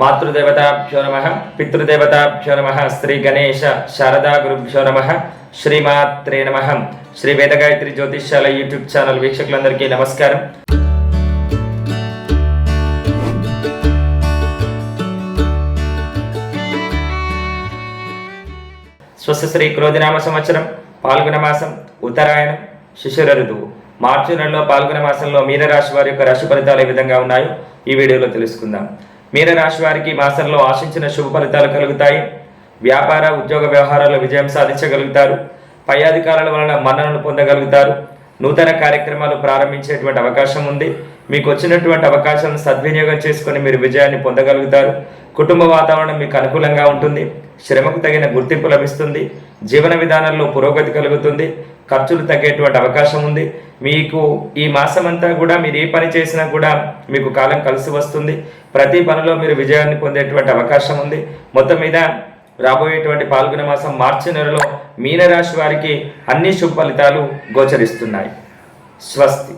మాతృదేవతాభ్యో నమః, పితృదేవతాభ్యో నమః, శ్రీ గణేశ శారదా గురుభ్యో నమః, శ్రీమాత్రే నమః. శ్రీ వేదగాయత్రి జ్యోతిష్యాల యూట్యూబ్ ఛానల్ వీక్షకులందరికీ నమస్కారం. స్వస్తి శ్రీ క్రోధినామ సంవత్సరం పాల్గొన మాసం ఉత్తరాయణం శిశిర ఋతువు మార్చి నెలలో పాల్గొన మాసంలో మీనరాశి వారి యొక్క రాశి ఫలితాలు ఏ విధంగా ఉన్నాయో ఈ వీడియోలో తెలుసుకుందాం. మీనరాశి వారికి మాసంలో ఆశించిన శుభ ఫలితాలు కలుగుతాయి. వ్యాపార ఉద్యోగ వ్యవహారాల్లో విజయం సాధించగలుగుతారు. పై అధికారుల వలన మన్ననలు పొందగలుగుతారు. నూతన కార్యక్రమాలు ప్రారంభించేటువంటి అవకాశం ఉంది. మీకు వచ్చినటువంటి అవకాశాలను సద్వినియోగం చేసుకొని మీరు విజయాన్ని పొందగలుగుతారు. కుటుంబ వాతావరణం మీకు అనుకూలంగా ఉంటుంది. శ్రమకు తగిన గుర్తింపు లభిస్తుంది. జీవన విధానంలో పురోగతి కలుగుతుంది. ఖర్చులు తగ్గేటువంటి అవకాశం ఉంది. మీకు ఈ మాసం అంతా కూడా మీరు ఏ పని చేసినా కూడా మీకు కాలం కలిసి వస్తుంది. ప్రతి పనిలో మీరు విజయాన్ని పొందేటువంటి అవకాశం ఉంది. మొత్తం మీద రాబోయేటువంటి పాల్గొన మాసం మార్చి నెలలో మీనరాశి వారికి అన్ని శుభ ఫలితాలు గోచరిస్తున్నాయి. స్వస్తి.